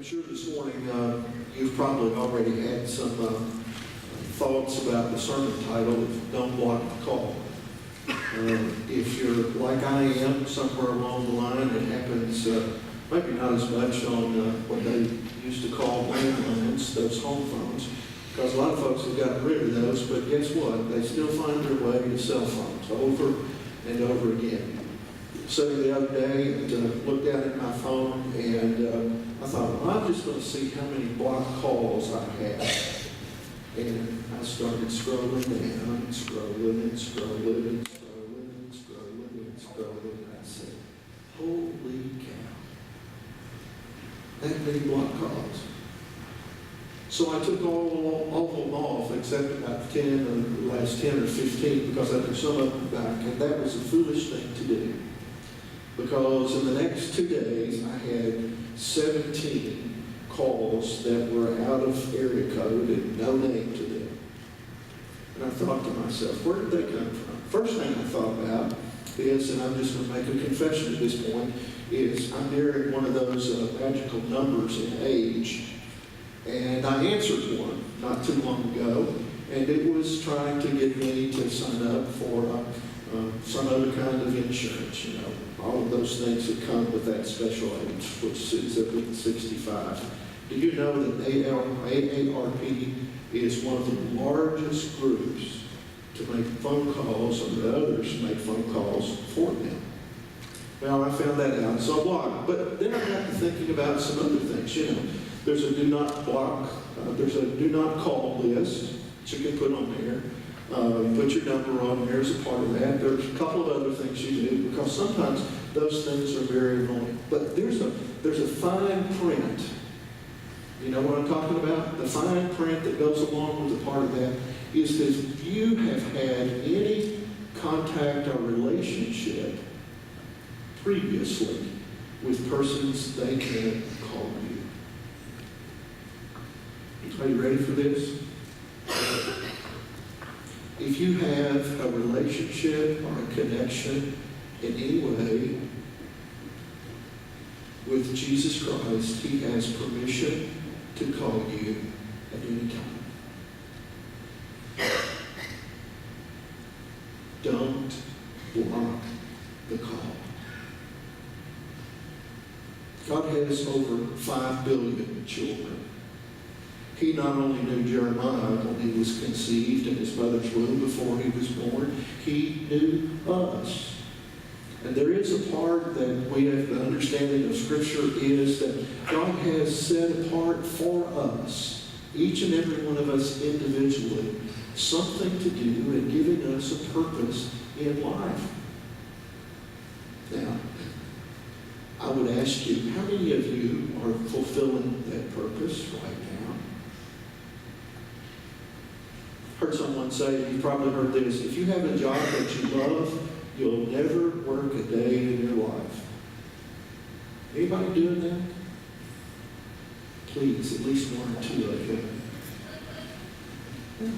I'm sure this morning you've probably already had some thoughts about the sermon title of Don't Block the Call. If you're like I am, somewhere along the line, it happens maybe not as much on what they used to call landlines, those home phones, because a lot of folks have gotten rid of those, but guess what? They still find their way to cell phones over and over again. So the other day, and looked down at my phone, and I thought, well, I'm just going to see how many blocked calls I have. And I started scrolling down, and scrolling, and scrolling, and scrolling, and scrolling, and scrolling, and I said, holy cow, that many blocked calls. So I took all of them off, except about 10, or the last 10 or 15, because I put some of them back, and that was a foolish thing to do. Because in the next 2 days, I had 17 calls that were out of area code and no name to them. And I thought to myself, where did they come from? First thing I thought about is, and I'm just going to make a confession at this point, is I'm nearing one of those magical numbers in age. And I answered one not too long ago, and it was trying to get me to sign up for some other kind of insurance, you know, all of those things that come with that special age, which sits up at 65. Do you know that AARP is one of the largest groups to make phone calls, or that others make phone calls for them? Well, I found that out, so I blocked. But then I got to thinking about some other things, you know. There's a do not block, there's a do not call list that you can put on there. Put your number on there as a part of that. There's a couple of other things you do, because sometimes those things are very annoying. But there's a fine print. You know what I'm talking about? The fine print that goes along with a part of that is that if you have had any contact or relationship previously with persons, they can call you. Are you ready for this? If you have a relationship or a connection in any way with Jesus Christ, He has permission to call you at any time. Don't block the call. God has over 5 billion children. He not only knew Jeremiah when he was conceived in his mother's womb before he was born, he knew us. And there is a part that we have, the understanding of Scripture is that God has set apart for us, each and every one of us individually, something to do and giving us a purpose in life. Now, I would ask you, how many of you are fulfilling that purpose right now? Heard someone say, you've probably heard this, if you have a job that you love, you'll never work a day in your life. Anybody doing that? Please, at least one or two of you. Yeah.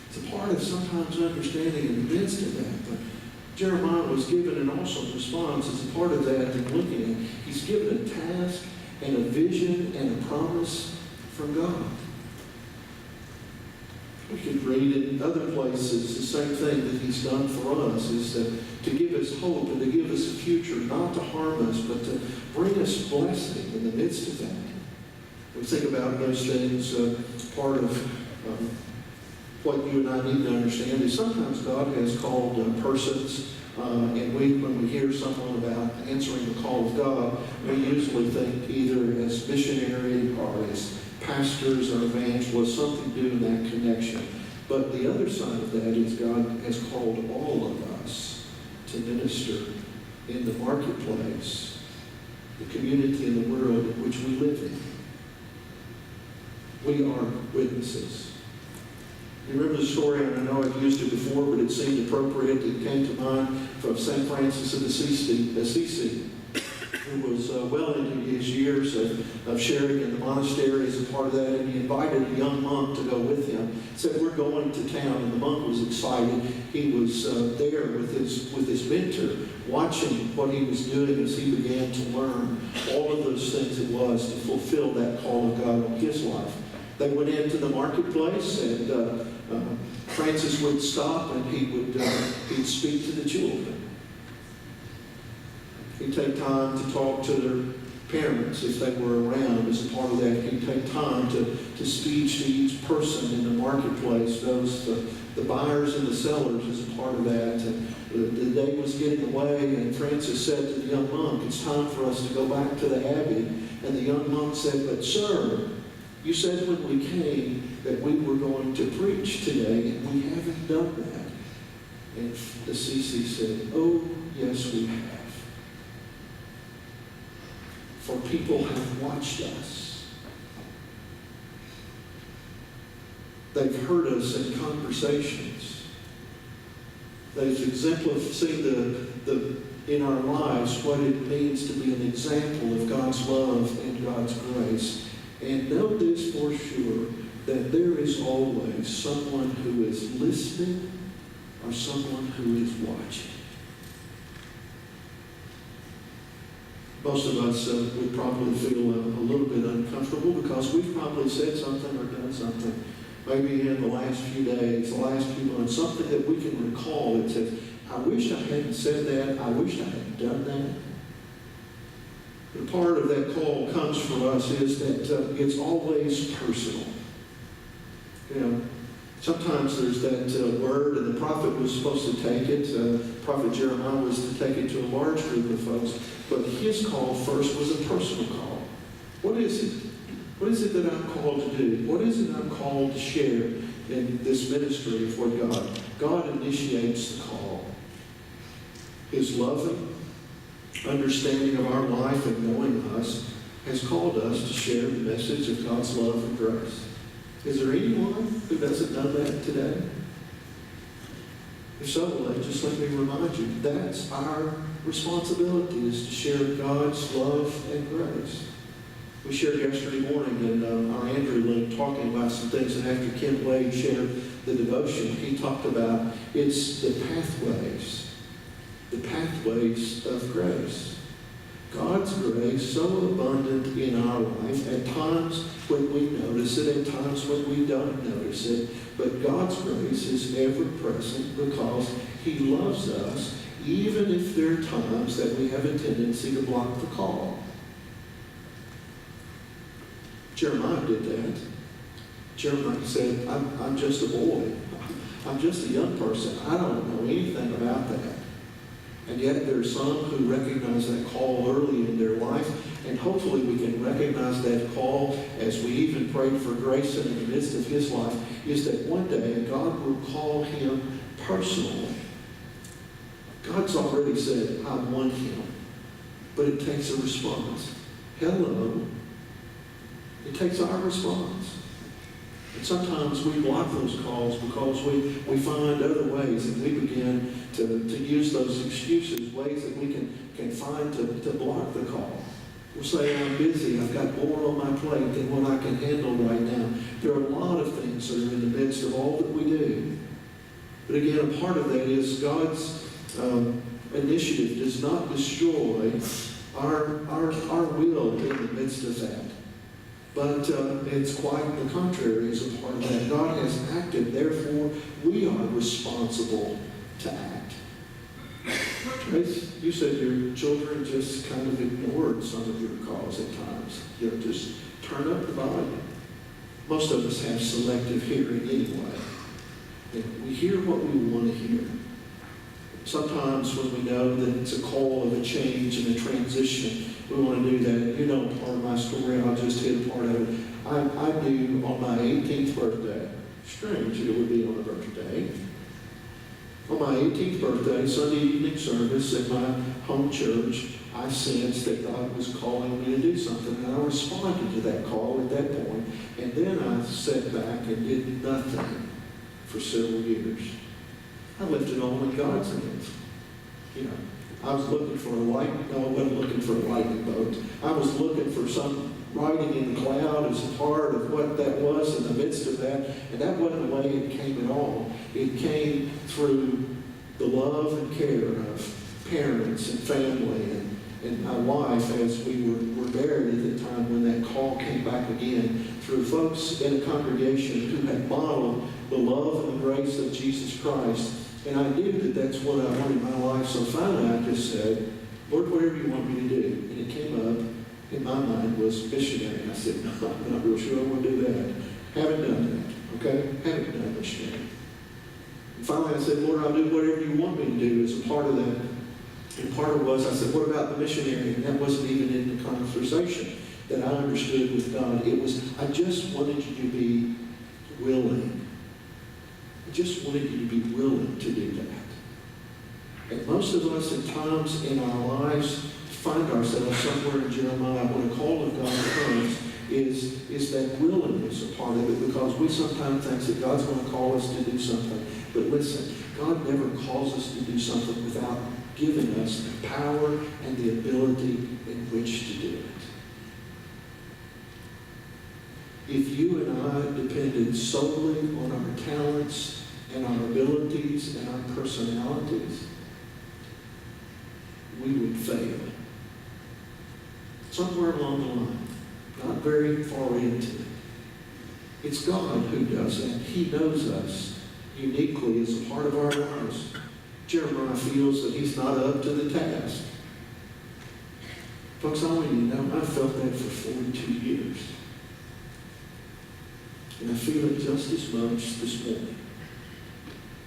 It's a part of sometimes understanding in the midst of that. But Jeremiah was given an awesome response as a part of that and looking at. He's given a task and a vision and a promise from God. We could read in other places the same thing that He's done for us, is that to give us hope and to give us a future, not to harm us, but to bring us blessing in the midst of that. We think about those things, part of what you and I need to understand is sometimes God has called persons, and when we hear someone about answering the call of God, we usually think either as missionary or as pastors or evangelists, something to do in that connection. But the other side of that is God has called all of us to minister in the marketplace, the community and the world in which we live in. We are witnesses. You remember the story, and I know I've used it before, but it seemed appropriate. It came to mind from St. Francis of Assisi, who was well into his years of sharing in the monastery as a part of that, and he invited a young monk to go with him. He said, we're going to town, and the monk was excited. He was there with his mentor, watching what he was doing as he began to learn all of those things it was to fulfill that call of God on his life. They went into the marketplace, and Francis would stop, and he'd speak to the children. He'd take time to talk to their parents if they were around. As a part of that, he'd take time to speak to each person in the marketplace, the buyers and the sellers as a part of that. And the day was getting away, and Francis said to the young monk, "It's time for us to go back to the abbey." And the young monk said, "But sir, you said when we came that we were going to preach today, and we haven't done that." And Assisi said, "Oh, yes, we have. For people have watched us. They've heard us in conversations. They've seen in our lives what it means to be an example of God's love and God's grace. And know this for sure, that there is always someone who is listening or someone who is watching." Most of us would probably feel a little bit uncomfortable because we've probably said something or done something, maybe in the last few days, the last few months, something that we can recall that says, "I wish I hadn't said that, I wish I hadn't done that." The part of that call comes for us is that it's always personal. You know, sometimes there's that word, and the prophet was supposed to take it. Prophet Jeremiah was to take it to a large group of folks, but his call first was a personal call. What is it? What is it that I'm called to do? What is it I'm called to share in this ministry for God? God initiates the call. His loving understanding of our life and knowing us has called us to share the message of God's love and grace. Is there anyone who doesn't know that today? If so, just let me remind you, that's our responsibility, is to share God's love and grace. We shared yesterday morning in our Andrew Link talking about some things, and after Kent Wade shared the devotion, he talked about it's the pathways of grace. God's grace so abundant in our life, at times when we notice it, at times when we don't notice it, but God's grace is ever present because he loves us, even if there are times that we have a tendency to block the call. Jeremiah did that. Jeremiah said, I'm just a boy. I'm just a young person. I don't know anything about that. And yet there are some who recognize that call early in their life, and hopefully we can recognize that call as we even prayed for grace in the midst of his life, is that one day God will call him personally. God's already said, I want him. But it takes a response. Hello. It takes our response. And sometimes we block those calls because we find other ways, and we begin to use those excuses, ways that we can find to block the call. We'll say, I'm busy, I've got more on my plate than what I can handle right now. There are a lot of things that are in the midst of all that we do. But again, a part of that is God's initiative does not destroy our will in the midst of that. But it's quite the contrary as a part of that. God has acted, therefore we are responsible to act. Trace, you said your children just kind of ignored some of your calls at times. You know, just turn up the volume. Most of us have selective hearing anyway. And we hear what we want to hear. Sometimes when we know that it's a call of a change and a transition, we want to do that. You know part of my story, I'll just hit a part of it. I knew on my 18th birthday, strange it would be on a birthday, on my 18th birthday, Sunday evening service at my home church, I sensed that God was calling me to do something, and I responded to that call at that point. And then I sat back and did nothing for several years. I left it all in God's hands. You know, I was looking for a lightning. No, I wasn't looking for a lightning bolt. I was looking for some writing in the cloud as a part of what that was in the midst of that. And that wasn't the way it came at all. It came through the love and care of parents and family and my wife as we were married all came back again through folks in a congregation who had modeled the love and the grace of Jesus Christ. And I knew that that's what I wanted in my life. So finally I just said, Lord, whatever you want me to do. And it came up in my mind was missionary. And I said, no, I'm not real sure I want to do that. Haven't done that. Okay? Haven't done missionary. And finally I said, Lord, I'll do whatever you want me to do as a part of that. And part of it was, I said, what about the missionary? And that wasn't even in the conversation that I understood with God. It was, I just wanted you to be willing. I just wanted you to be willing to do that. And most of us at times in our lives find ourselves somewhere in Jeremiah when a call of God comes is that willingness a part of it, because we sometimes think that God's going to call us to do something. But listen, God never calls us to do something without giving us the power and the ability in which to do it. If you and I depended solely on our talents and our abilities and our personalities, we would fail. Somewhere along the line, not very far into it. It's God who does that. He knows us uniquely as a part of our lives. Jeremiah feels that he's not up to the task. Folks, I want you to know, I felt that for 42 years. And I feel it just as much this morning.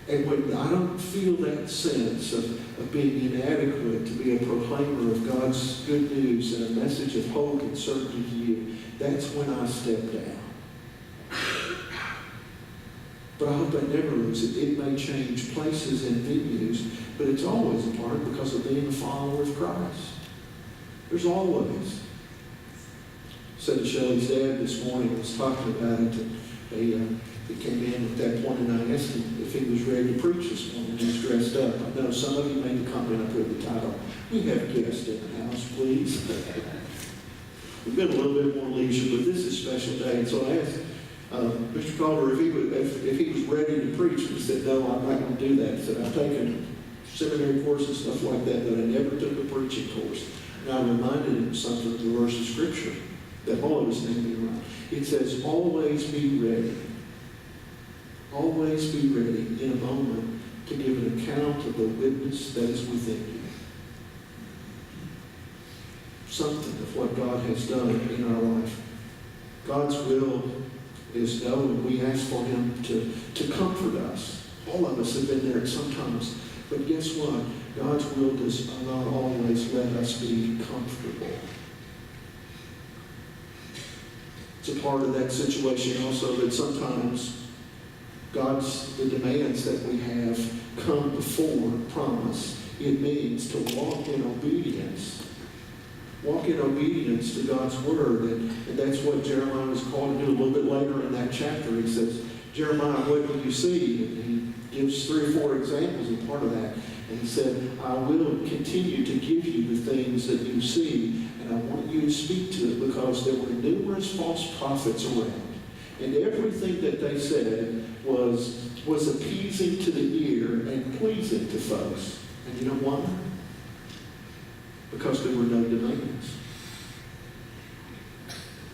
And when I don't feel that sense of being inadequate to be a proclaimer of God's good news and a message of hope and certainty to you, that's when I step down. But I hope I never lose it. It may change places and venues, but it's always a part because of being a follower of Christ. There's always. Said to Shelley's dad this morning, was talking about it, and he came in at that point, and I asked him if he was ready to preach this morning. He was dressed up. I know some of you made the comment, I put the title, "We have guests in the house, please." We've got a little bit more leisure, but this is a special day. And so I asked Mr. Calder if he was ready to preach. And he said, "No, I'm not going to do that." He said, "I've taken seminary courses, stuff like that, but I never took a preaching course." And I reminded him something of the verse of Scripture that all of us need to be around. It says, always be ready. Always be ready in a moment to give an account of the witness that is within you. Something of what God has done in our life. God's will is known. We ask for Him to comfort us. All of us have been there at some times. But guess what? God's will does not always let us be comfortable. It's a part of that situation also that sometimes the demands that we have come before promise. It means to walk in obedience. Walk in obedience to God's word. And that's what Jeremiah was called to do a little bit later in that chapter. He says, Jeremiah, what do you see? And he gives 3 or 4 examples of part of that. And he said, I will continue to give you the things that you see, and I want you to speak to it, because there were numerous false prophets around. And everything that they said was appeasing to the ear and pleasing to folks. And you know why? Because there were no demands.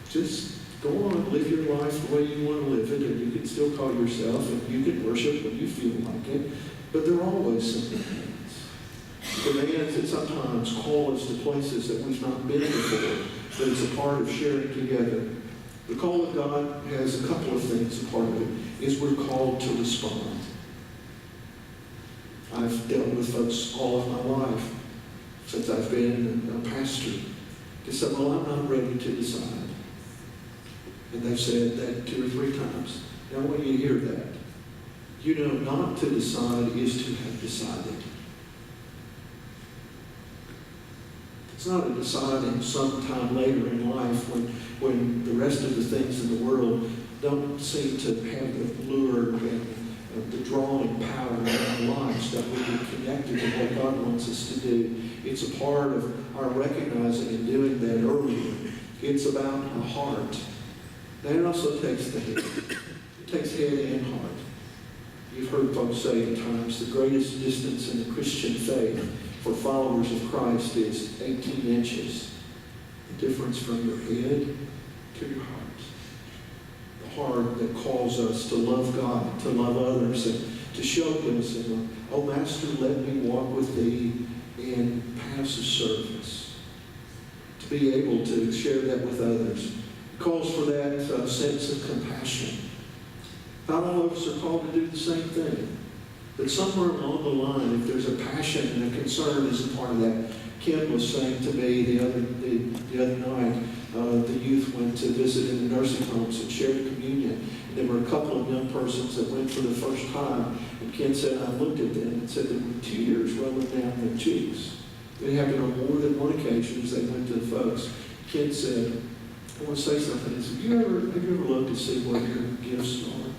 Just go on, live your life the way you want to live it, and you can still call yourself, and you can worship when you feel like it. But there are always some demands. Demands that sometimes call us to places that we've not been before, but it's a part of sharing together. The call of God has a couple of things. A part of it is we're called to respond. I've dealt with folks all of my life since I've been a pastor. They said, well, I'm not ready to decide. And they've said that 2 or 3 times. Now, when you hear that, you know, not to decide is to have decided. It's not a deciding sometime later in life when the rest of the things in the world don't seem to have the lure and the drawing power in our lives that we get connected to what God wants us to do. It's a part of our recognizing and doing that earlier. It's about a heart. That it also takes the head. It takes head and heart. You've heard folks say at times the greatest distance in the Christian faith for followers of Christ is 18 inches. The difference from your head to your heart. The heart that calls us to love God, to love others, and to show us, oh Master, let me walk with thee in paths of service. To be able to share that with others. It calls for that sense of compassion. Not all of us are called to do the same thing. But somewhere along the line, if there's a passion and a concern as a part of that, Kim was saying to me the other night, the youth went to visit in the nursing homes and shared communion. And there were a couple of young persons that went for the first time. And Ken said, I looked at them and said there were tears rolling down their cheeks. It happened on more than one occasion as they went to the folks. Ken said, I want to say something. He said, have you ever looked to see what your gifts are?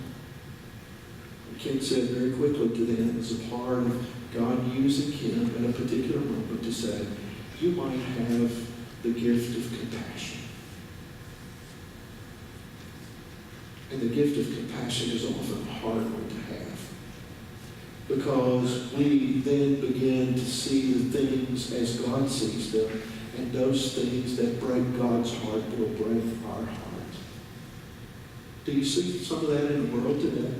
And Ken said very quickly to them, as a part of God using him at a particular moment to say, you might have the gift of compassion. And the gift of compassion is often a hard one to have. Because we then begin to see the things as God sees them, and those things that break God's heart will break our heart. Do you see some of that in the world today?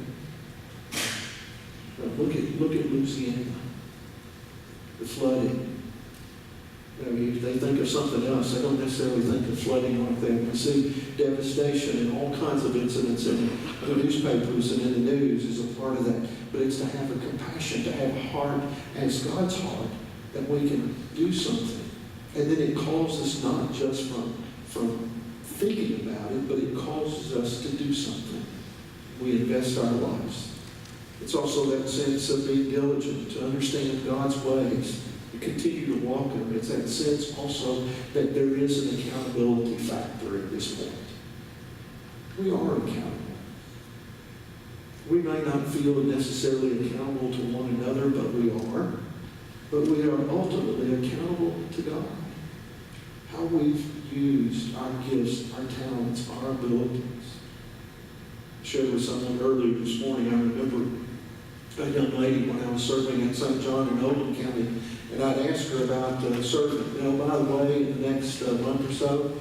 Look at Louisiana, the flooding. If they think of something else, they don't necessarily think of flooding like that. We see devastation and all kinds of incidents in the newspapers and in the news as a part of that. But it's to have a compassion, to have a heart as God's heart, that we can do something. And then it calls us not just from thinking about it, but it causes us to do something. We invest our lives. It's also that sense of being diligent, to understand God's ways, to continue to walk in them. It's that sense also that there is an accountability factor at this point. We are accountable. We may not feel necessarily accountable to one another, but we are. But we are ultimately accountable to God. How we've used our gifts, our talents, our abilities. I shared with someone earlier this morning, I remember a young lady when I was serving at St. John in Oldham County, and I'd asked her about serving. By the way, in the next month or so,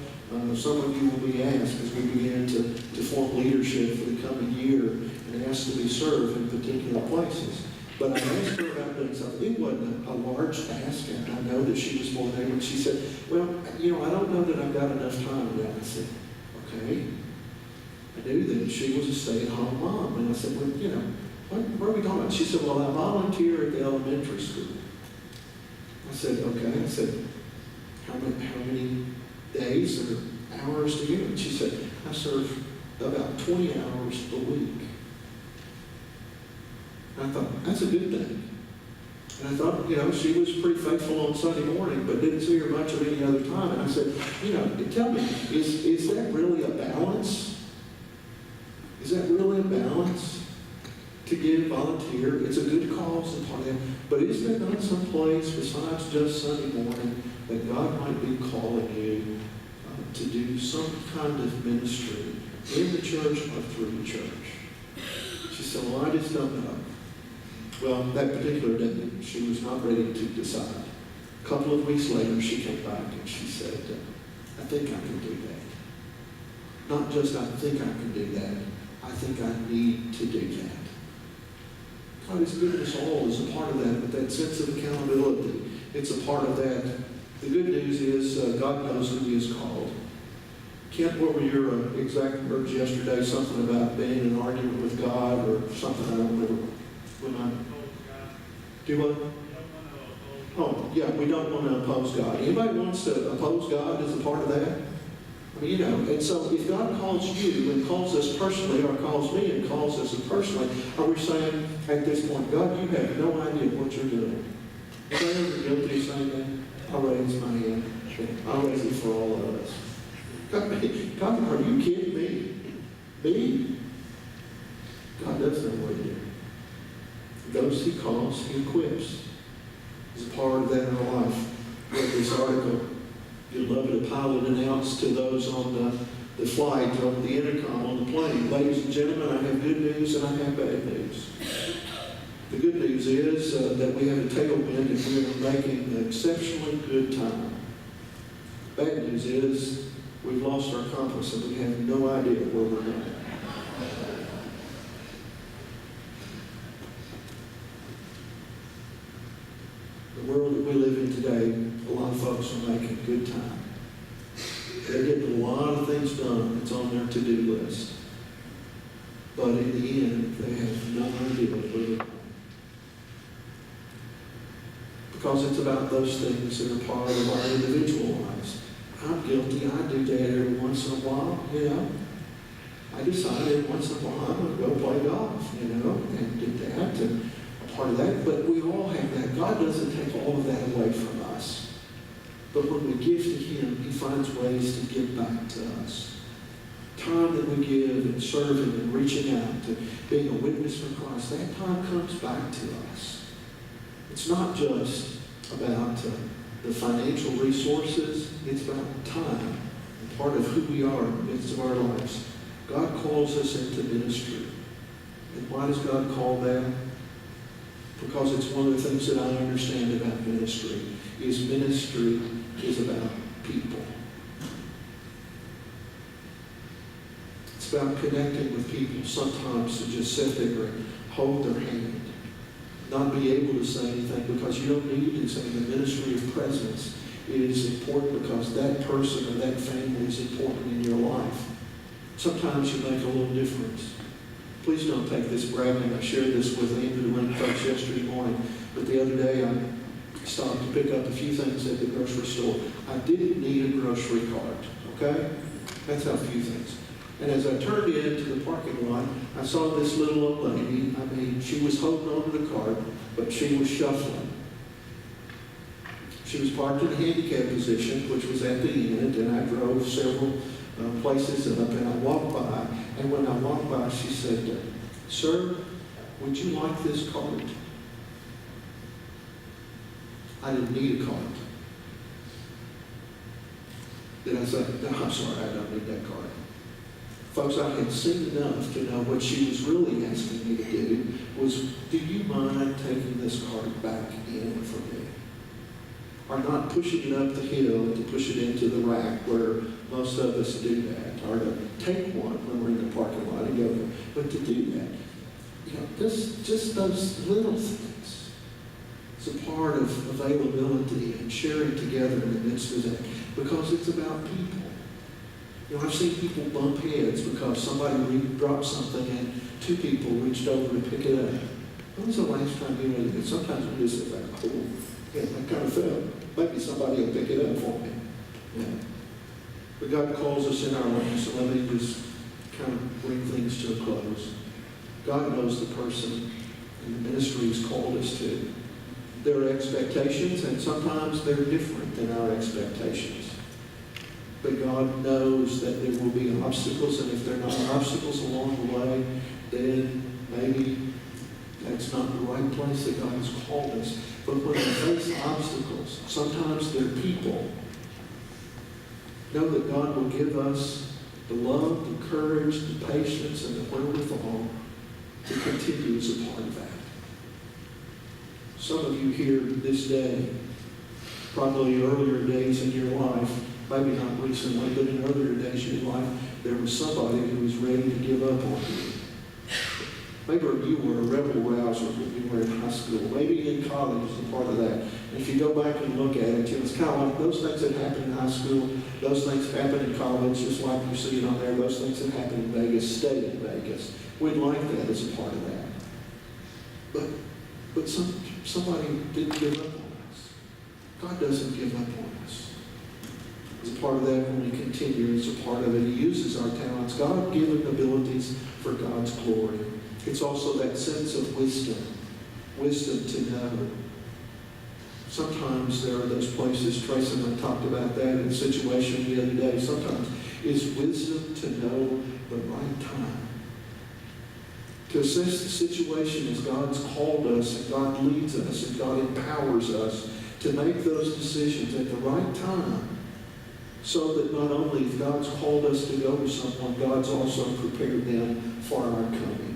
some of you will be asked as we begin to form leadership for the coming year and asked to be served in particular places. But I asked her about doing something. It wasn't a large task, and I know that she was more than able. She said, well, I don't know that I've got enough time yet. I said, okay. I knew that she was a stay-at-home mom. And I said, well, what are we talking about? She said, well, I volunteer at the elementary school. I said, okay. I said, how many days or hours do you? And she said, I serve about 20 hours a week. And I thought, that's a good thing. And I thought, she was pretty faithful on Sunday morning, but didn't see her much of any other time. And I said, tell me, is that really a balance? Is that really a balance? To give, volunteer, it's a good cause and part of that. But is there not some place besides just Sunday morning that God might be calling you to do some kind of ministry in the church or through the church? She said, well, I just don't know. Well, that particular day, she was not ready to decide. A couple of weeks later, she came back and she said, I think I can do that. Not just I think I can do that, I think I need to do that. God has given us all as a part of that, but that sense of accountability, it's a part of that. The good news is God knows who He has called. Kent, what were your exact words yesterday? Something about being in an argument with God or something, I don't remember. Do what? Oh, yeah, we don't want to oppose God. Anybody wants to oppose God as a part of that? And so if God calls you and calls us personally, or calls me and calls us personally, are we saying at this point, God, you have no idea what you're doing? Is I ever guilty of saying that? I'll raise my hand. I'll raise it for all of us. God, are you kidding me? Me? God does know what He does. Those He calls, He equips. As a part of that in our life. I read this article. You'd love it, a pilot announced to those on the flight, on the intercom, on the plane, ladies and gentlemen, I have good news and I have bad news. The good news is that we have a tailwind and we are making an exceptionally good time. Bad news is we've lost our compass and we have no idea where we're going. The world that we live in today, a lot of folks are making good time. They're getting a lot of things done that's on their to-do list. But in the end, they have no idea where they're going. Because it's about those things that are part of our individual lives. I'm guilty. I do that every once in a while, you know. I decided once in a while I'm going to go play golf, you know, and did that and part of that. But we all have that. God doesn't take all of that away from us. But when we give to Him, He finds ways to give back to us. Time that we give in serving and reaching out to being a witness for Christ, that time comes back to us. It's not just about the financial resources, it's about time, and part of who we are in the midst of our lives. God calls us into ministry. And why does God call that? Because it's one of the things that I understand about ministry is about people. It's about connecting with people, sometimes to just sit there and hold their hand, not be able to say anything because you don't need to say. The ministry of presence is important because that person or that family is important in your life. Sometimes you make a little difference. Please don't take this bragging. I shared this with Andrew when I coached yesterday morning, but the other day I stopped to pick up a few things at the grocery store. I didn't need a grocery cart, okay? That's how few things. And as I turned into the parking lot, I saw this little old lady. I mean, she was holding on to the cart, but she was shuffling. She was parked in a handicap position, which was at the end, and I drove several places up, and I walked by. And when I walked by, she said, "Sir, would you like this cart?" I didn't need a cart. Then I said, "No, I'm sorry, I don't need that cart." Folks, I had seen enough to know what she was really asking me to do was, "Do you mind taking this cart back in for me?" Or not pushing it up the hill to push it into the rack where most of us do that, or to take one when we're in the parking lot and go there, but to do that. You know, just those little things. It's a part of availability and sharing together in the midst of that, because it's about people. You know, I've seen people bump heads because somebody dropped something and two people reached over to pick it up. When was the last time you did that? Sometimes we just say, "Oh, yeah, I kind of felt maybe somebody will pick it up for me." Yeah. But God calls us in our lives, so let me just kind of bring things to a close. God knows the person and the ministry He's called us to. There are expectations, and sometimes they're different than our expectations. But God knows that there will be obstacles, and if there are not obstacles along the way, then maybe that's not the right place that God has called us. But when we face obstacles, sometimes they're people. Know that God will give us the love, the courage, the patience, and the wherewithal to continue as a part of that. Some of you here this day, probably earlier days in your life, maybe not recently, but in earlier days of your life, there was somebody who was ready to give up on you. Maybe you were a rebel rouser when you were in high school. Maybe in college is a part of that. And if you go back and look at it, it's kind of like those things that happen in high school, those things happen in college, just like you see it on there. Those things that happen in Vegas stay in Vegas. We'd like that as a part of that. But somebody didn't give up on us. God doesn't give up on us. As a part of that, when we continue, as a part of it, He uses our talents, God-given abilities for God's glory. It's also that sense of wisdom to know. Sometimes there are those places, Tracy and I talked about that in a situation the other day. Sometimes it's wisdom to know the right time. To assess the situation as God's called us and God leads us and God empowers us to make those decisions at the right time, so that not only if God's called us to go with someone, God's also prepared them for our coming.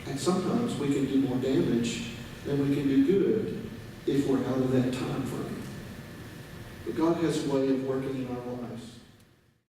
And sometimes we can do more damage than we can do good if we're out of that time frame. But God has a way of working in our lives.